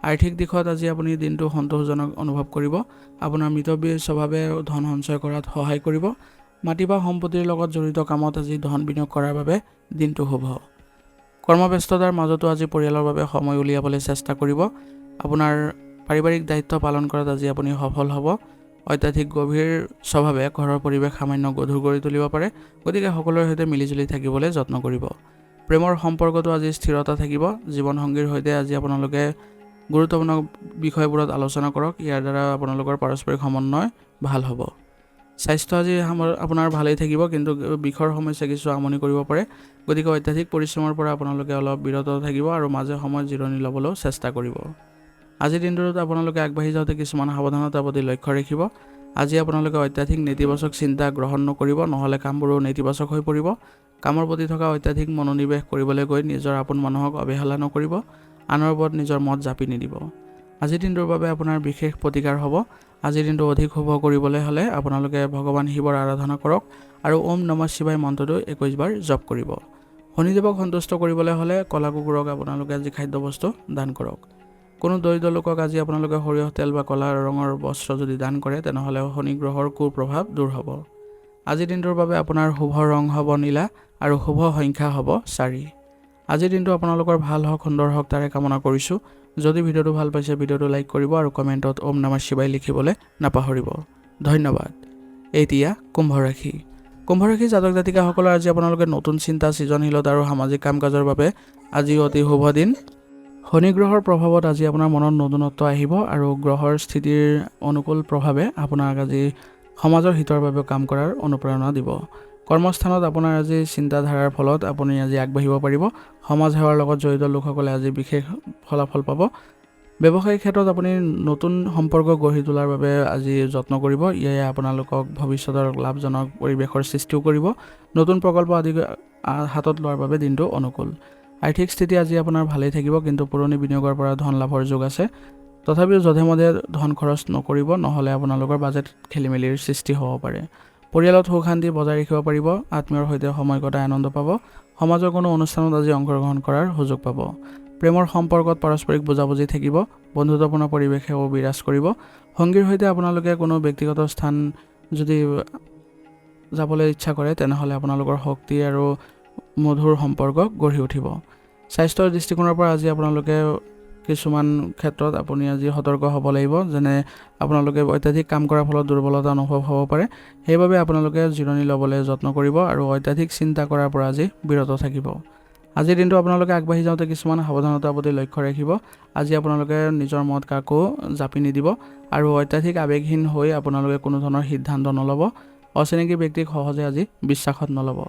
আৰ্থিক দিশত আজি আপুনি দিনটো সন্তোষজনক অনুভৱ কৰিব। আপোনাৰ মিতব্যয়ী স্বভাৱে ধন সঞ্চয় কৰাত সহায় কৰিব। মাটি বা সম্পত্তিৰ লগত জড়িত কামত আজি ধন বিনিয়োগ কৰাৰ বাবে দিনটো শুভ। কৰ্মব্যস্ততাৰ মাজতো আজি পৰিয়ালৰ বাবে সময় উলিয়াবলৈ চেষ্টা কৰিব। আপোনাৰ পাৰিবাৰিক দায়িত্ব পালন কৰাত আজি আপুনি সফল হ'ব। অত্যাধিক গভীৰ স্বভাৱে ঘৰৰ পৰিৱেশ সামান্য গধুৰ কৰি তুলিব পাৰে, গতিকে সকলোৰে সৈতে মিলিজুলি থাকিবলৈ যত্ন কৰিব। প্ৰেমৰ সম্পৰ্কতো আজি স্থিৰতা থাকিব। জীৱনসংগীৰ সৈতে আজি আপোনালোকে গুৰুত্বপূৰ্ণ বিষয়বোৰত আলোচনা কৰক, ইয়াৰ দ্বাৰা আপোনালোকৰ পাৰস্পৰিক সমন্বয় ভাল হ'ব। স্বাস্থ্য আজি আপোনাৰ ভালেই থাকিব, কিন্তু বিষৰ সমস্যা কিছু আমনি কৰিব পাৰে, গতিকে অত্যাধিক পৰিশ্ৰমৰ পৰা আপোনালোকে অলপ বিৰত থাকিব আৰু মাজে সময়ত জিৰণি ল'বলৈও চেষ্টা কৰিব। আজিৰ দিনটোত আপোনালোকে আগবাঢ়ি যাওঁতে কিছুমান সাৱধানতাৰ প্ৰতি লক্ষ্য ৰাখিব। আজি আপোনালোকে অত্যাধিক নেতিবাচক চিন্তা গ্ৰহণ নকৰিব, নহ'লে কামবোৰো নেতিবাচক হৈ পৰিব। কামৰ প্ৰতি থকা অত্যাধিক মনোনিৱেশ কৰিবলৈ গৈ নিজৰ আপোন মানুহক অৱহেলা নকৰিব। আনৰ ওপৰত নিজৰ মত জাপি নিদিব। আজিৰ দিনটোৰ বাবে আপোনাৰ বিশেষ প্ৰতিকাৰ হ'ব। আজিৰ দিনটো অধিক শুভ কৰিবলৈ হ'লে আপোনালোকে ভগৱান শিৱৰ আৰাধনা কৰক আৰু ওম নমঃ শিৱায় মন্ত্ৰটো 21 বাৰ জপ কৰিব। শনিদেৱক সন্তুষ্ট কৰিবলৈ হ'লে ক'লা কুকুৰক আপোনালোকে আজি খাদ্যবস্তু দান কৰক। কোনো দৰিদ্ৰ লোকক আজি আপোনালোকে সৰিয়হ তেল বা ক'লা ৰঙৰ বস্ত্ৰ যদি দান কৰে, তেনেহ'লে শনি গ্ৰহৰ কুপ্ৰভাৱ দূৰ হ'ব। আজিৰ দিনটোৰ বাবে আপোনাৰ শুভ ৰং হ'ব নীলা আৰু শুভ সংখ্যা হ'ব 4। আজিৰ দিনটো আপোনালোকৰ ভাল হওক, সুন্দৰ হওক তাৰে কামনা কৰিছোঁ। যদি ভিডিঅ'টো ভাল পাইছে ভিডিঅ'টো লাইক কৰিব আৰু কমেণ্টত ওম নমঃ শিৱায় লিখিবলৈ নাপাহৰিব। ধন্যবাদ। এতিয়া কুম্ভ ৰাশি। কুম্ভ ৰাশি জাতক জাতিকাসকলৰ আজি আপোনালোকে নতুন চিন্তা, সৃজনশীলতা আৰু সামাজিক কাম কাজৰ বাবে আজি অতি শুভ দিন। শনি গ্ৰহৰ প্ৰভাৱত আজি আপোনাৰ মনত নতুনত্ব আহিব আৰু গ্ৰহৰ স্থিতিৰ অনুকূল প্ৰভাৱে আপোনাক আজি সমাজৰ হিতৰ বাবে কাম কৰাৰ অনুপ্ৰেৰণা দিব। কৰ্মস্থানত আপোনাৰ আজি চিন্তাধাৰাৰ ফলত আপুনি আজি আগবাঢ়িব পাৰিব। সমাজ সেৱাৰ লগত জড়িত লোকসকলে আজি বিশেষ ফলাফল পাব। ব্যৱসায়িক ক্ষেত্ৰত আপুনি নতুন সম্পৰ্ক গঢ়ি তোলাৰ বাবে আজি যত্ন কৰিব। ইয়ে আপোনালোকক ভৱিষ্যতৰ লাভজনক পৰিৱেশৰ সৃষ্টিও কৰিব। নতুন প্ৰকল্প আদি হাতত লোৱাৰ বাবে দিনটো অনুকূল। আৰ্থিক স্থিতি আজি আপোনাৰ ভালেই থাকিব, কিন্তু পুৰণি বিনিয়োগৰ পৰা ধন লাভৰ যোগ আছে। তথাপিও যধে মধে ধন খৰচ নকৰিব, নহ'লে আপোনালোকৰ বাজেট খেলিমেলিৰ সৃষ্টি হ'ব পাৰে। পৰিয়ালত সুখ শান্তি বজাই ৰাখিব পাৰিব। আত্মীয়ৰ সৈতে সময় কটাই আনন্দ পাব। সমাজৰ কোনো অনুষ্ঠানত আজি অংশগ্ৰহণ কৰাৰ সুযোগ পাব। প্ৰেমৰ সম্পৰ্কত পাৰস্পৰিক বুজাবুজি থাকিব। বন্ধুত্বপূৰ্ণ পৰিৱেশেও বিৰাজ কৰিব। সংগীৰ সৈতে আপোনালোকে কোনো ব্যক্তিগত স্থান যদি যাবলৈ ইচ্ছা কৰে, তেনেহ'লে আপোনালোকৰ শক্তি আৰু মধুৰ সম্পৰ্ক গঢ়ি উঠিব। স্বাস্থ্যৰ দৃষ্টিকোণৰ পৰা আজি আপোনালোকে কিছুমান ক্ষেত্ৰত আপুনি আজি সতৰ্ক হ'ব লাগিব, যেনে আপোনালোকে অত্যাধিক কাম কৰাৰ ফলত দুৰ্বলতা অনুভৱ হ'ব পাৰে। সেইবাবে আপোনালোকে জিৰণি ল'বলৈ যত্ন কৰিব আৰু অত্যাধিক চিন্তা কৰাৰ পৰা আজি বিৰত থাকিব। আজিৰ দিনটো আপোনালোকে আগবাঢ়ি যাওঁতে কিছুমান সাৱধানতাৰ প্ৰতি লক্ষ্য ৰাখিব। আজি আপোনালোকে নিজৰ মত কাকো জাপি নিদিব আৰু অত্যাধিক আৱেগহীন হৈ আপোনালোকে কোনো ধৰণৰ সিদ্ধান্ত নল'ব। অচিনাকি ব্যক্তিক সহজে আজি বিশ্বাসত নল'ব।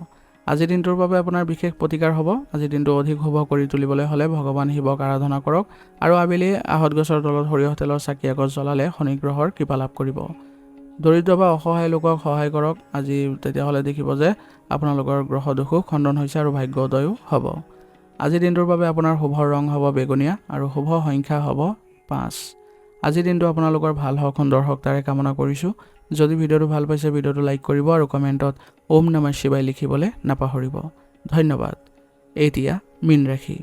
আজিৰ দিনটোৰ বাবে আপোনাৰ বিশেষ প্ৰতিকাৰ হ'ব। আজিৰ দিনটো অধিক শুভ কৰি তুলিবলৈ হ'লে ভগৱান শিৱক আৰাধনা কৰক আৰু আবেলি আহঁত গছৰ তলত সৰিয়হ তেলৰ চাকি এগছ জ্বলালে শনি গ্ৰহৰ কৃপা লাভ কৰিব। দৰিদ্ৰ বা অসহায় লোকক সহায় কৰক। আজি তেতিয়াহ'লে দেখিব যে আপোনালোকৰ গ্ৰহ দোষো খণ্ডন হৈছে আৰু ভাগ্যোদয়ো হ'ব। আজিৰ দিনটোৰ বাবে আপোনাৰ শুভ ৰং হ'ব বেঙুনীয়া আৰু শুভ সংখ্যা হ'ব 5। আজিৰ দিনটো আপোনালোকৰ ভাল হওক, সুন্দৰ হওক তাৰে কামনা কৰিছোঁ। যদি ভিডিঅ'টো ভাল পাইছে ভিডিঅ'টো লাইক কৰিব আৰু কমেণ্টত ওম নমঃ শিৱায় লিখিবলৈ নাপাহৰিব। ধন্যবাদ। এতিয়া মীন ৰাশি।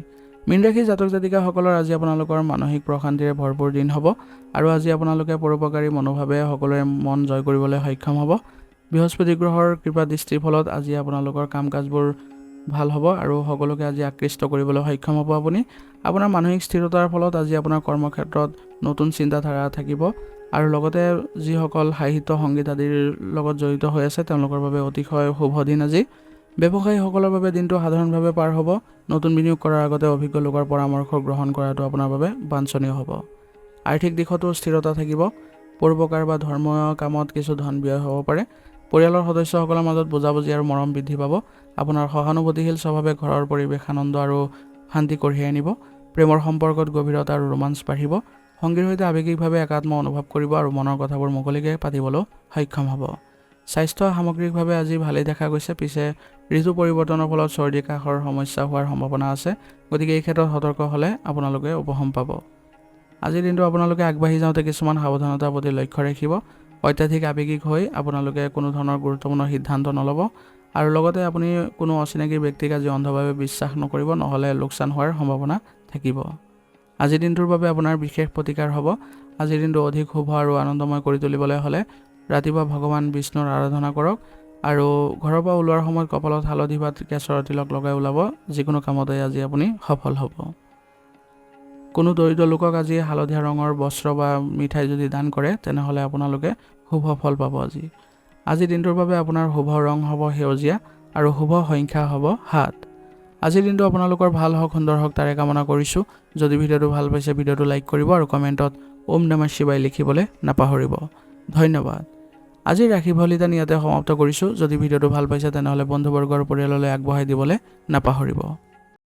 মীন ৰাশি জাতক জাতিকাসকলৰ আজি আপোনালোকৰ মানসিক প্ৰশান্তিৰে ভৰপূৰ দিন হ'ব আৰু আজি আপোনালোকে পৰোপকাৰী মনোভাৱে সকলোৰে মন জয় কৰিবলৈ সক্ষম হ'ব। বৃহস্পতি গ্ৰহৰ কৃপা দৃষ্টিৰ ফলত আজি আপোনালোকৰ কাম কাজবোৰ ভাল হ'ব আৰু সকলোকে আজি আকৃষ্ট কৰিবলৈ সক্ষম হ'ব। আপোনাৰ মানসিক স্থিৰতাৰ ফলত আজি আপোনাৰ কৰ্মক্ষেত্ৰত নতুন চিন্তাধাৰা থাকিব আৰু লগতে যিসকল সাহিত্য সংগীত আদিৰ লগত জড়িত হৈ আছে তেওঁলোকৰ বাবে অতিশয় শুভ দিন আজি। ব্যৱসায়ীসকলৰ বাবে দিনটো সাধাৰণভাৱে পাৰ হ'ব। নতুন বিনিয়োগ কৰাৰ আগতে অভিজ্ঞ লোকৰ পৰামৰ্শ গ্ৰহণ কৰাটো আপোনাৰ বাবে বাঞ্ছনীয় হ'ব। আৰ্থিক দিশতো স্থিৰতা থাকিব। পৰোপকাৰ বা ধৰ্মীয় কামত কিছু ধন ব্যয় হ'ব পাৰে। পৰিয়ালৰ সদস্যসকলৰ মাজত বুজাবুজি আৰু মৰম বৃদ্ধি পাব। আপোনাৰ সহানুভূতিশীল স্বভাৱে ঘৰৰ পৰিৱেশ আনন্দ আৰু শান্তি কঢ়িয়াই আনিব। প্ৰেমৰ সম্পৰ্কত গভীৰতা আৰু ৰোমাঞ্চ বাঢ়িব। সংগীৰ সৈতে আৱেগিকভাৱে একাত্ম অনুভৱ কৰিব আৰু মনৰ কথাবোৰ মুকলিকৈ পাতিবলৈ সক্ষম হ'ব। স্বাস্থ্য সামগ্ৰিকভাৱে আজি ভালেই দেখা গৈছে, পিছে ঋতু পৰিৱৰ্তনৰ ফলত চৰ্দি কাহৰ সমস্যা হোৱাৰ সম্ভাৱনা আছে, গতিকে এই ক্ষেত্ৰত সতৰ্ক হ'লে আপোনালোকে উপশম পাব। আজিৰ দিনটো আপোনালোকে আগবাঢ়ি যাওঁতে কিছুমান সাৱধানতাৰ প্ৰতি লক্ষ্য ৰাখিব। অত্যাধিক আৱেগিক হৈ আপোনালোকে কোনো ধৰণৰ গুৰুত্বপূৰ্ণ সিদ্ধান্ত নল'ব আৰু লগতে আপুনি কোনো অচিনাকি ব্যক্তিক আজি অন্ধভাৱে বিশ্বাস নকৰিব, নহ'লে লোকচান হোৱাৰ সম্ভাৱনা থাকিব। আজিৰ দিনটোৰ বাবে আপোনাৰ বিশেষ প্ৰতিকাৰ হ'ব। আজিৰ দিনটো অধিক শুভ আৰু আনন্দময় কৰি তুলিবলৈ হ'লে ৰাতিপুৱা ভগৱান বিষ্ণুৰ আৰাধনা কৰক আৰু ঘৰৰ পৰা ওলোৱাৰ সময়ত কপালত হালধি বা কেশৰৰ তিলক লগাই ওলাব। যিকোনো কামতে আজি আপুনি সফল হ'ব। কোনো দৰিদ্ৰ লোকক আজি হালধীয়া ৰঙৰ বস্ত্ৰ বা মিঠাই যদি দান কৰে তেনেহ'লে আপোনালোকে শুভ ফল পাব। আজিৰ দিনটোৰ বাবে আপোনাৰ শুভ ৰং হ'ব সেউজীয়া আৰু শুভ সংখ্যা হ'ব 7। আজিৰ দিনটো আপোনালোকৰ ভাল হওক, সুন্দৰ হওক তাৰে কামনা কৰিছোঁ। যদি ভিডিঅ'টো ভাল পাইছে ভিডিঅ'টো লাইক কৰিব আৰু কমেণ্টত ওম নমঃ শিৱায় লিখিবলৈ নাপাহৰিব। ধন্যবাদ। আজিৰ ৰাশিফল নিদান ইয়াতে সমাপ্ত কৰিছোঁ। যদি ভিডিঅ'টো ভাল পাইছে তেনেহ'লে বন্ধুবৰ্গ আৰু পৰিয়াললৈ আগবঢ়াই দিবলৈ নাপাহৰিব।